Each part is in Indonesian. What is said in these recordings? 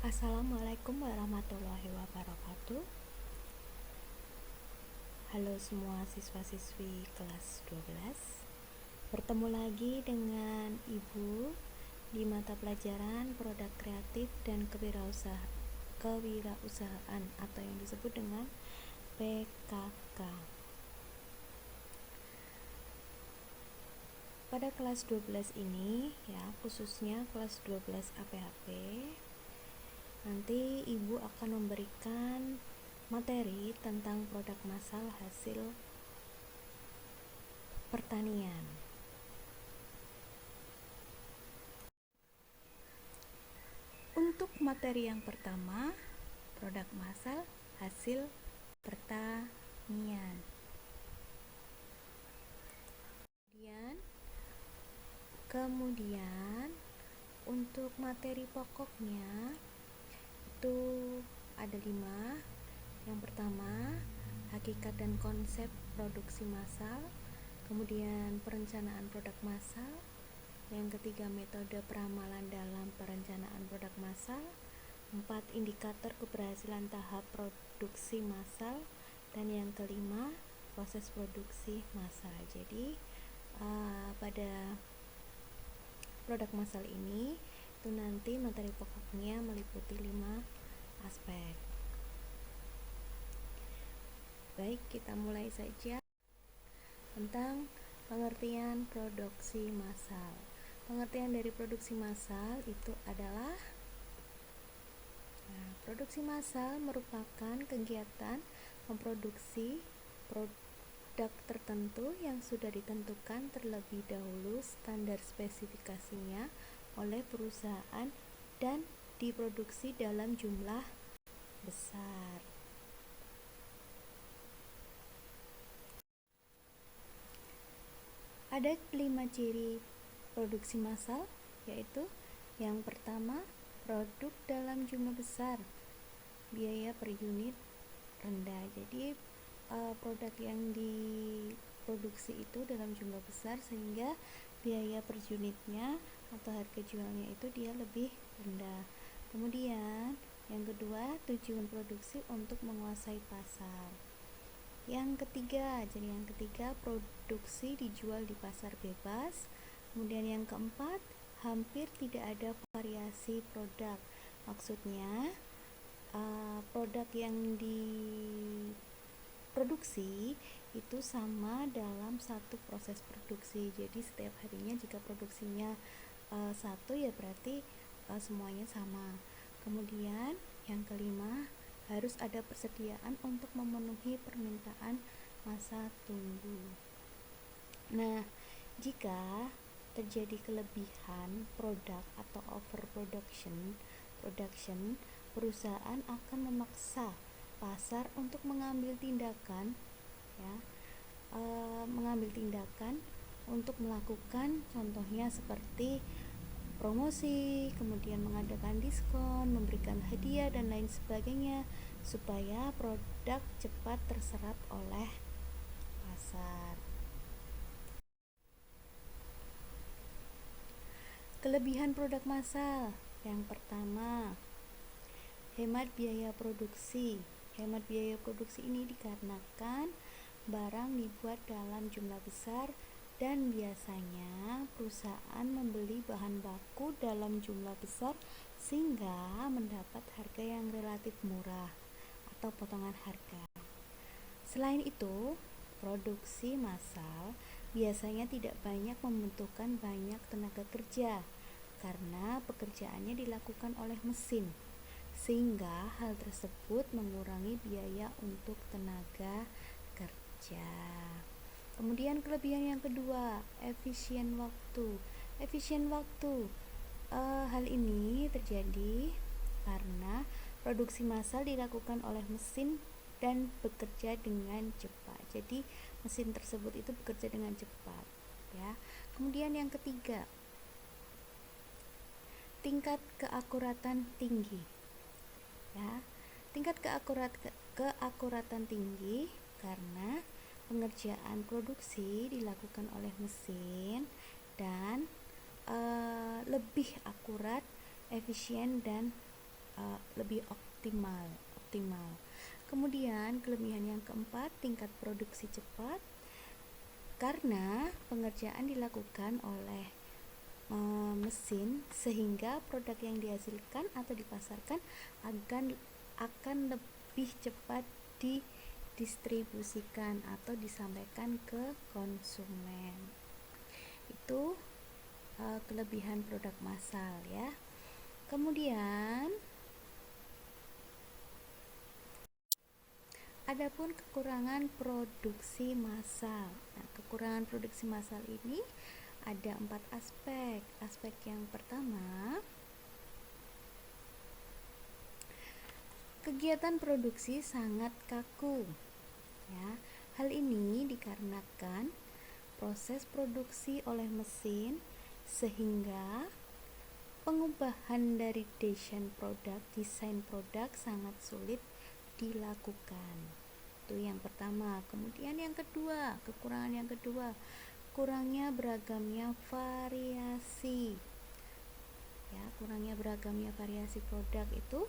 Assalamualaikum warahmatullahi wabarakatuh. Halo semua siswa-siswi kelas 12. Bertemu lagi dengan Ibu di mata pelajaran Produk Kreatif dan Kewirausahaan atau yang disebut dengan PKK. Pada kelas 12 ini ya, khususnya kelas 12 APHP, nanti Ibu akan memberikan materi tentang produk massal hasil pertanian. Untuk materi yang pertama, produk massal hasil pertanian. Kemudian untuk materi pokoknya itu ada 5. Yang pertama, hakikat dan konsep produksi massal. Kemudian perencanaan produk massal. Yang ketiga, metode peramalan dalam perencanaan produk massal. 4, indikator keberhasilan tahap produksi massal. Dan yang kelima, proses produksi massal. Jadi pada produk massal ini itu nanti materi pokoknya meliputi 5 aspek. Baik, kita mulai saja tentang pengertian produksi massal. Pengertian dari produksi massal itu adalah produksi massal merupakan kegiatan memproduksi produk tertentu yang sudah ditentukan terlebih dahulu standar spesifikasinya oleh perusahaan dan diproduksi dalam jumlah besar. Ada 5 ciri produksi massal, yaitu yang pertama, produk dalam jumlah besar, biaya per unit rendah. Jadi produk yang diproduksi itu dalam jumlah besar sehingga biaya per unitnya atau harga jualnya itu dia lebih rendah. Kemudian yang kedua, tujuan produksi untuk menguasai pasar. Yang ketiga, produksi dijual di pasar bebas. Kemudian yang keempat, hampir tidak ada variasi produk. Maksudnya produk yang diproduksi itu sama dalam satu proses produksi. Jadi setiap harinya jika produksinya satu, ya berarti semuanya sama. Kemudian yang kelima, harus ada persediaan untuk memenuhi permintaan masa tunggu. Nah, jika terjadi kelebihan produk atau overproduction, perusahaan akan memaksa pasar untuk mengambil tindakan untuk melakukan, contohnya seperti promosi, kemudian mengadakan diskon, memberikan hadiah dan lain sebagainya supaya produk cepat terserap oleh pasar. Kelebihan produk massal. Yang pertama, hemat biaya produksi. Hemat biaya produksi ini dikarenakan barang dibuat dalam jumlah besar dan biasanya perusahaan membeli bahan baku dalam jumlah besar sehingga mendapat harga yang relatif murah atau potongan harga. Selain itu, produksi massal biasanya tidak banyak membutuhkan banyak tenaga kerja karena pekerjaannya dilakukan oleh mesin, sehingga hal tersebut mengurangi biaya untuk tenaga kerja. Kemudian kelebihan yang kedua, efisien waktu. Hal ini terjadi karena produksi massal dilakukan oleh mesin dan bekerja dengan cepat. Jadi mesin tersebut itu bekerja dengan cepat, ya. Kemudian yang ketiga, tingkat keakuratan tinggi. Ya, tingkat keakuratan tinggi karena pengerjaan produksi dilakukan oleh mesin dan lebih akurat, efisien dan lebih optimal. Kemudian kelebihan yang keempat, tingkat produksi cepat, karena pengerjaan dilakukan oleh mesin sehingga produk yang dihasilkan atau dipasarkan akan lebih cepat didistribusikan atau disampaikan ke konsumen. Itu kelebihan produk massal ya. Kemudian adapun kekurangan produksi massal. Nah, kekurangan produksi massal ini ada 4 aspek. Aspek yang pertama, kegiatan produksi sangat kaku. Ya, hal ini dikarenakan proses produksi oleh mesin sehingga pengubahan dari desain produk sangat sulit dilakukan. Itu yang pertama. Kemudian yang kedua, kekurangan yang kedua, kurangnya beragamnya variasi. Ya, kurangnya beragamnya variasi produk itu.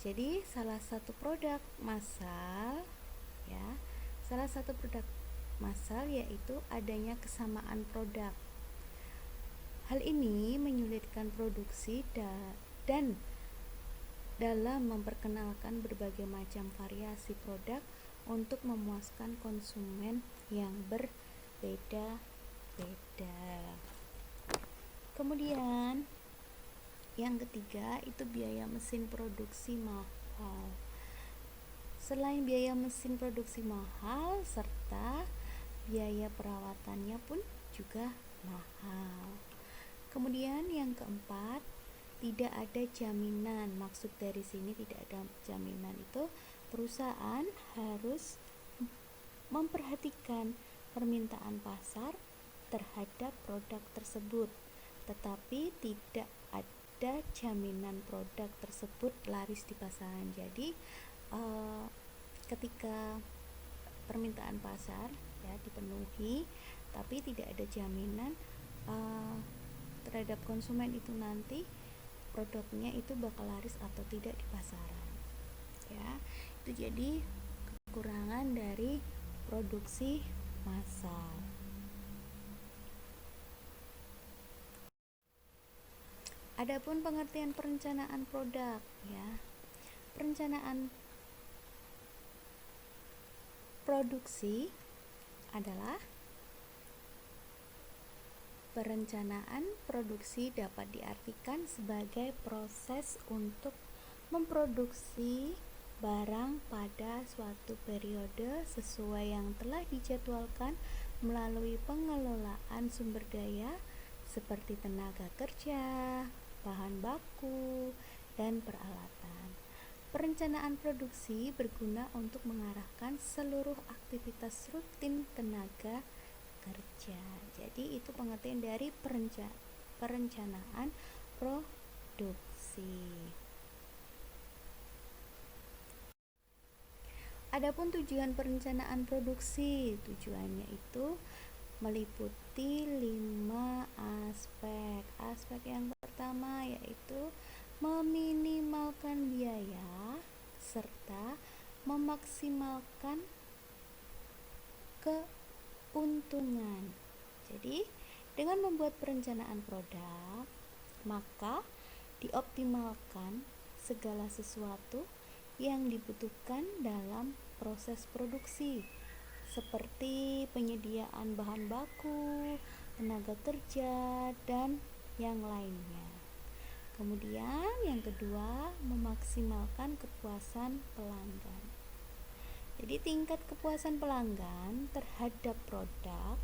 Jadi salah satu produk massal yaitu adanya kesamaan produk. Hal ini menyulitkan produksi dan dalam memperkenalkan berbagai macam variasi produk untuk memuaskan konsumen yang berbeda-beda. Kemudian yang ketiga itu biaya mesin produksi mahal. Selain biaya mesin produksi mahal, serta biaya perawatannya pun juga mahal. Kemudian yang keempat, tidak ada jaminan. Maksud dari sini tidak ada jaminan itu perusahaan harus memperhatikan permintaan pasar terhadap produk tersebut, tetapi tidak ada jaminan produk tersebut laris di pasaran. Jadi ketika permintaan pasar ya dipenuhi, tapi tidak ada jaminan terhadap konsumen itu nanti produknya itu bakal laris atau tidak di pasaran. Ya, itu jadi kekurangan dari produksi massal. Adapun pengertian perencanaan produk ya. Perencanaan produksi adalah perencanaan produksi dapat diartikan sebagai proses untuk memproduksi barang pada suatu periode sesuai yang telah dijadwalkan melalui pengelolaan sumber daya seperti tenaga kerja, bahan baku, dan peralatan. Perencanaan produksi berguna untuk mengarahkan seluruh aktivitas rutin tenaga kerja. Jadi itu pengertian dari perencanaan produksi. Adapun tujuan perencanaan produksi, tujuannya itu meliputi 5 aspek. Aspek yang pertama yaitu meminimalkan biaya serta memaksimalkan keuntungan. Jadi, dengan membuat perencanaan produk, maka dioptimalkan segala sesuatu yang dibutuhkan dalam proses produksi, seperti penyediaan bahan baku, tenaga kerja, dan yang lainnya. Kemudian yang kedua, memaksimalkan kepuasan pelanggan. Jadi tingkat kepuasan pelanggan terhadap produk,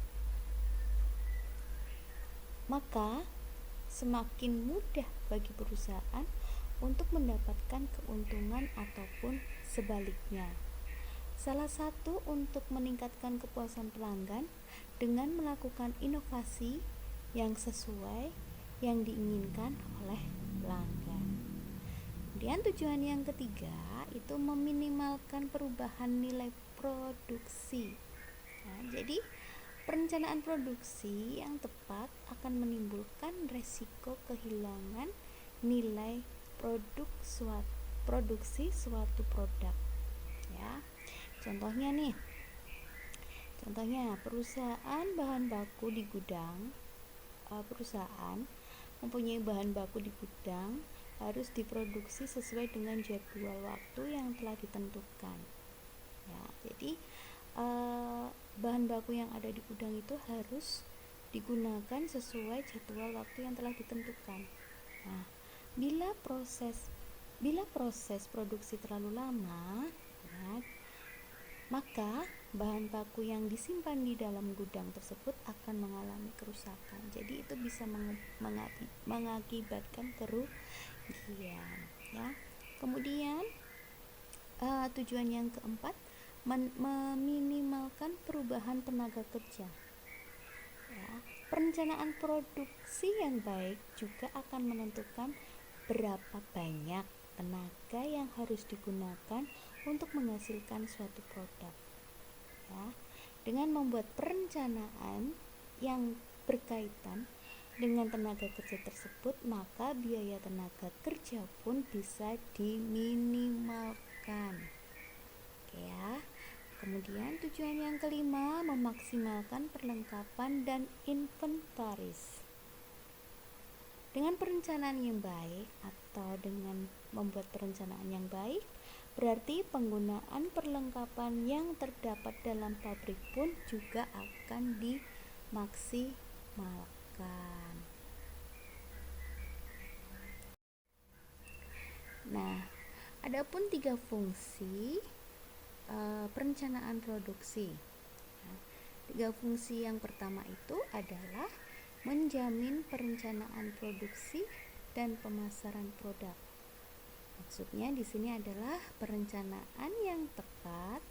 maka semakin mudah bagi perusahaan untuk mendapatkan keuntungan ataupun sebaliknya. Salah satu untuk meningkatkan kepuasan pelanggan dengan melakukan inovasi yang sesuai yang diinginkan oleh pelanggan. Kemudian tujuan yang ketiga itu meminimalkan perubahan nilai produksi. Nah, jadi perencanaan produksi yang tepat akan menimbulkan resiko kehilangan nilai produksi suatu produk, ya. Contohnya perusahaan bahan baku di gudang, perusahaan mempunyai bahan baku di gudang harus diproduksi sesuai dengan jadwal waktu yang telah ditentukan, ya. Jadi bahan baku yang ada di gudang itu harus digunakan sesuai jadwal waktu yang telah ditentukan. Nah, bila proses produksi terlalu lama, ya, maka bahan baku yang disimpan di dalam gudang tersebut akan mengalami kerusakan. Jadi itu bisa mengakibatkan kerugian, ya. Kemudian tujuan yang keempat, meminimalkan perubahan tenaga kerja, ya. Perencanaan produksi yang baik juga akan menentukan berapa banyak tenaga yang harus digunakan untuk menghasilkan suatu produk, ya. Dengan membuat perencanaan yang berkaitan dengan tenaga kerja tersebut, maka biaya tenaga kerja pun bisa diminimalkan, oke, ya. Kemudian tujuan yang kelima, memaksimalkan perlengkapan dan inventaris. Dengan perencanaan yang baik atau dengan membuat perencanaan yang baik, berarti penggunaan perlengkapan yang terdapat dalam pabrik pun juga akan dimaksimalkan. Nah, adapun 3 fungsi perencanaan produksi. Nah, 3 fungsi yang pertama itu adalah menjamin perencanaan produksi dan pemasaran produk. Maksudnya di sini adalah perencanaan yang tepat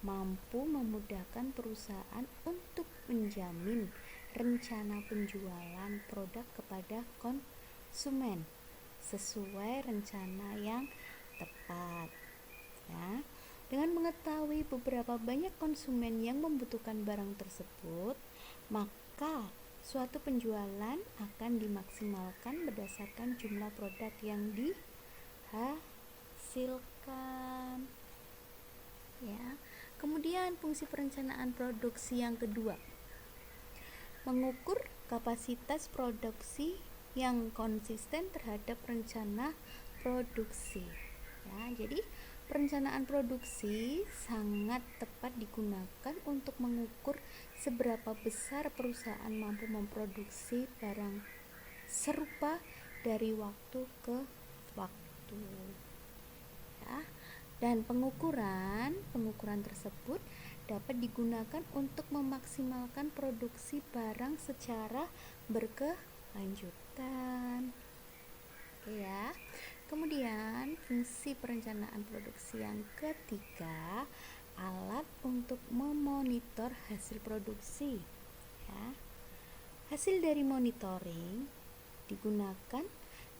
mampu memudahkan perusahaan untuk menjamin rencana penjualan produk kepada konsumen sesuai rencana yang tepat, ya. Dengan mengetahui beberapa banyak konsumen yang membutuhkan barang tersebut, maka suatu penjualan akan dimaksimalkan berdasarkan jumlah produk yang dihasilkan, ya. Kemudian fungsi perencanaan produksi yang kedua, mengukur kapasitas produksi yang konsisten terhadap rencana produksi, ya. Jadi perencanaan produksi sangat tepat digunakan untuk mengukur seberapa besar perusahaan mampu memproduksi barang serupa dari waktu ke waktu, ya. Dan pengukuran tersebut dapat digunakan untuk memaksimalkan produksi barang secara berkelanjutan, oke, ya. Kemudian fungsi perencanaan produksi yang ketiga, alat untuk memonitor hasil produksi, ya. Hasil dari monitoring digunakan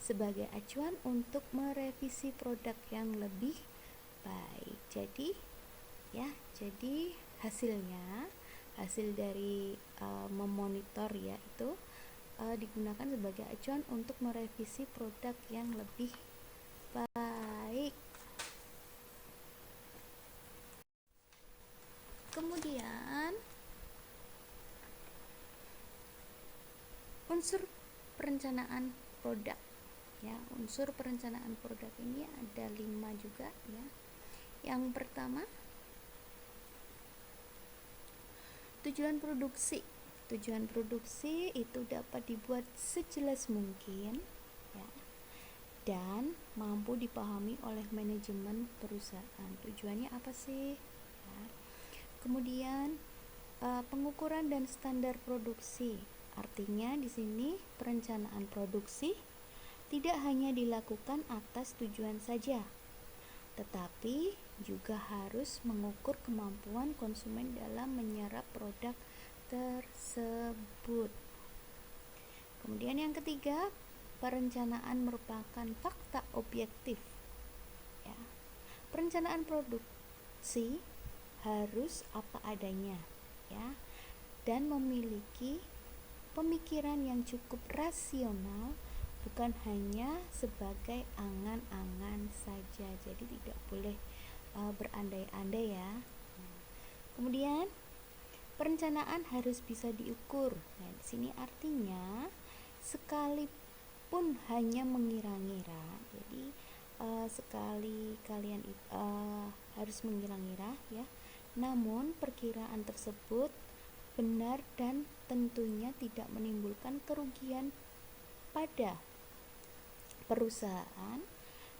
sebagai acuan untuk merevisi produk yang lebih baik. Jadi hasil dari memonitor, yaitu digunakan sebagai acuan untuk merevisi produk yang lebih baik. Kemudian unsur perencanaan produk, ya. Unsur perencanaan produk ini ada 5 juga, ya. Yang pertama, tujuan produksi. Tujuan produksi itu dapat dibuat sejelas mungkin, ya, dan mampu dipahami oleh manajemen perusahaan. Tujuannya apa sih? Ya. Kemudian pengukuran dan standar produksi. Artinya di sini perencanaan produksi tidak hanya dilakukan atas tujuan saja, tetapi juga harus mengukur kemampuan konsumen dalam menyerap produk tersebut. Kemudian yang ketiga, perencanaan merupakan fakta objektif, ya. Perencanaan produksi harus apa adanya, ya, dan memiliki pemikiran yang cukup rasional bukan hanya sebagai angan-angan saja. Jadi tidak boleh berandai-andai ya. Kemudian perencanaan harus bisa diukur. Nah, di sini artinya sekalipun hanya mengira-ngira. Jadi sekali kalian harus mengira-ngira ya. Namun perkiraan tersebut benar dan tentunya tidak menimbulkan kerugian pada perusahaan.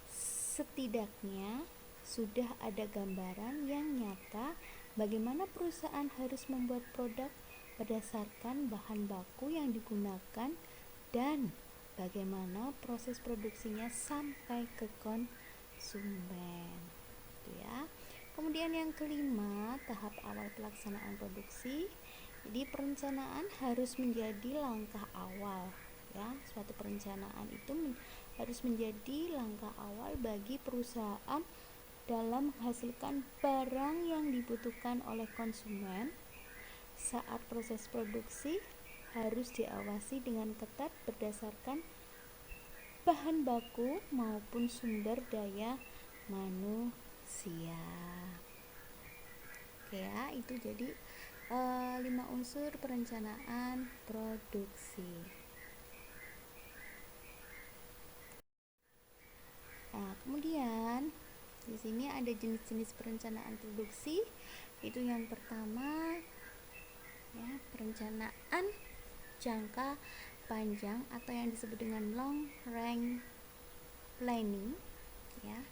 Setidaknya sudah ada gambaran yang nyata bagaimana perusahaan harus membuat produk berdasarkan bahan baku yang digunakan dan bagaimana proses produksinya sampai ke konsumen. Itu ya. Kemudian yang kelima, tahap awal pelaksanaan produksi. Jadi perencanaan harus menjadi langkah awal ya. Suatu perencanaan itu harus menjadi langkah awal bagi perusahaan dalam menghasilkan barang yang dibutuhkan oleh konsumen. Saat proses produksi harus diawasi dengan ketat berdasarkan bahan baku maupun sumber daya manusia. Oke ya, itu jadi 5 unsur perencanaan produksi. Nah, kemudian di sini ada jenis-jenis perencanaan produksi. Itu yang pertama ya, perencanaan jangka panjang atau yang disebut dengan long range planning ya.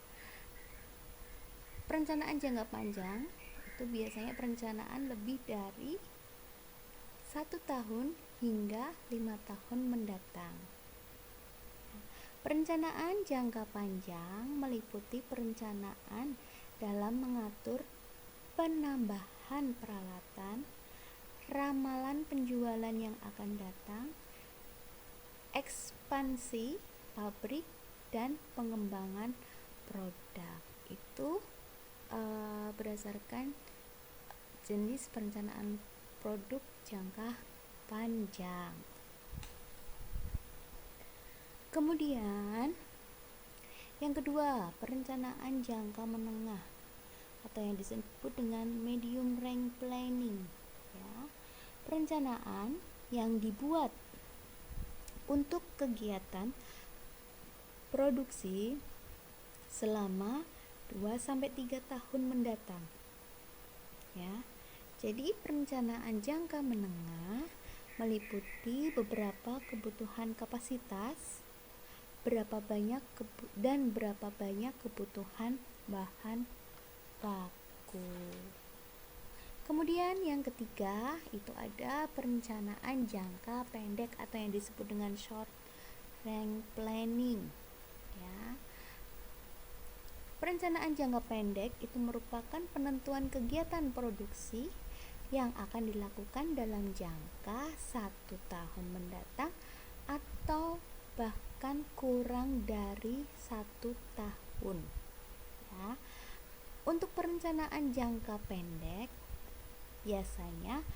Perencanaan jangka panjang itu biasanya perencanaan lebih dari 1 tahun hingga 5 tahun mendatang. Perencanaan jangka panjang meliputi perencanaan dalam mengatur penambahan peralatan, ramalan penjualan yang akan datang, ekspansi pabrik, dan pengembangan produk. Itu berdasarkan jenis perencanaan produk jangka panjang. Kemudian yang kedua, perencanaan jangka menengah atau yang disebut dengan medium range planning ya. Perencanaan yang dibuat untuk kegiatan produksi selama 2-3 tahun mendatang ya. Jadi perencanaan jangka menengah meliputi beberapa kebutuhan kapasitas, berapa banyak kebutuhan bahan baku. Kemudian yang ketiga itu ada perencanaan jangka pendek atau yang disebut dengan short range planning ya. Perencanaan jangka pendek itu merupakan penentuan kegiatan produksi yang akan dilakukan dalam jangka 1 tahun mendatang atau bahkan kurang dari 1 tahun ya. Untuk perencanaan jangka pendek biasanya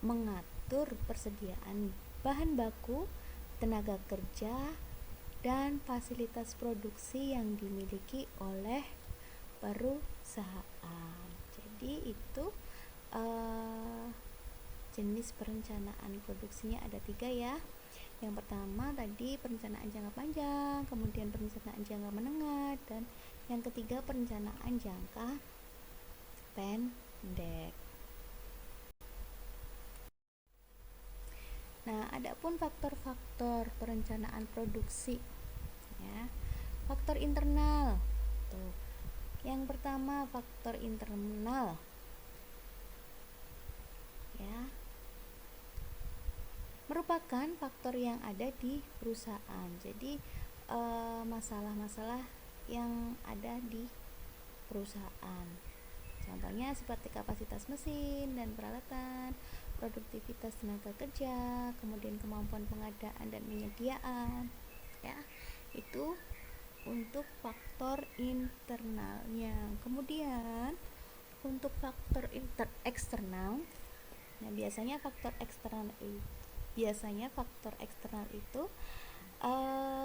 mengatur persediaan bahan baku, tenaga kerja, dan fasilitas produksi yang dimiliki oleh perusahaan. Jadi itu jenis perencanaan produksinya ada 3 ya. Yang pertama tadi perencanaan jangka panjang, kemudian perencanaan jangka menengah, dan yang ketiga perencanaan jangka pendek. Nah, adapun faktor-faktor perencanaan produksi ya. Faktor internal. Tuh. Yang pertama faktor internal. Ya. Merupakan faktor yang ada di perusahaan. Jadi masalah-masalah yang ada di perusahaan. Contohnya seperti kapasitas mesin dan peralatan, produktivitas tenaga kerja, kemudian kemampuan pengadaan dan penyediaan ya. Itu untuk faktor internalnya. Kemudian untuk faktor eksternal, nah biasanya faktor eksternal itu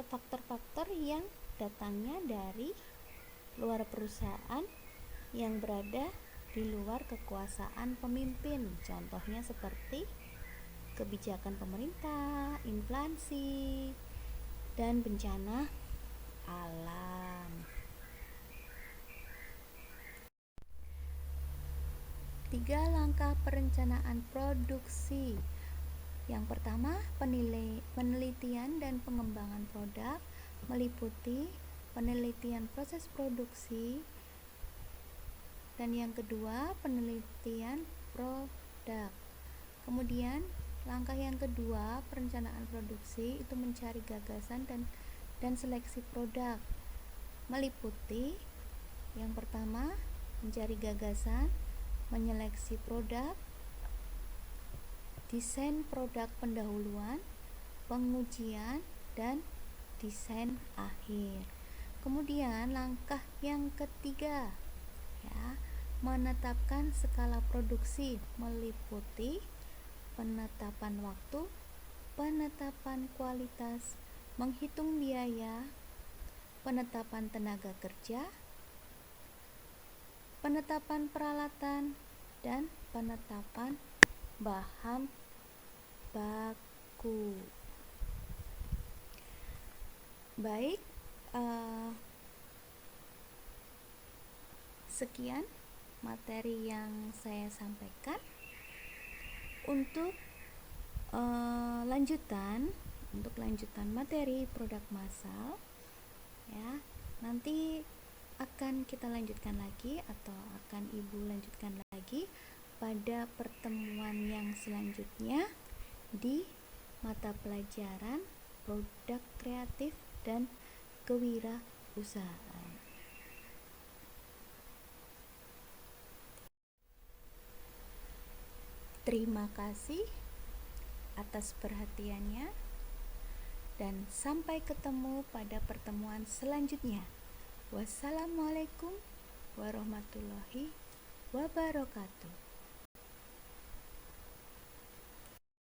faktor-faktor yang datangnya dari luar perusahaan yang berada di luar kekuasaan pemimpin. Contohnya seperti kebijakan pemerintah, inflasi, dan bencana alam. 3 langkah perencanaan produksi. Yang pertama, penelitian dan pengembangan produk meliputi penelitian proses produksi, dan yang kedua, penelitian produk. Kemudian, langkah yang kedua, perencanaan produksi itu mencari gagasan dan seleksi produk. Meliputi yang pertama, mencari gagasan, menyeleksi produk, desain produk pendahuluan, pengujian, dan desain akhir. Kemudian langkah yang ketiga, ya, menetapkan skala produksi, meliputi penetapan waktu, penetapan kualitas, menghitung biaya, penetapan tenaga kerja, penetapan peralatan, dan penetapan bahan baku. Baik, sekian materi yang saya sampaikan. Untuk lanjutan materi produk massal, ya, nanti akan kita lanjutkan lagi atau akan Ibu lanjutkan lagi pada pertemuan yang selanjutnya di mata pelajaran produk kreatif dan kewirausahaan. Terima kasih atas perhatiannya dan sampai ketemu pada pertemuan selanjutnya. Wassalamualaikum warahmatullahi wabarakatuh.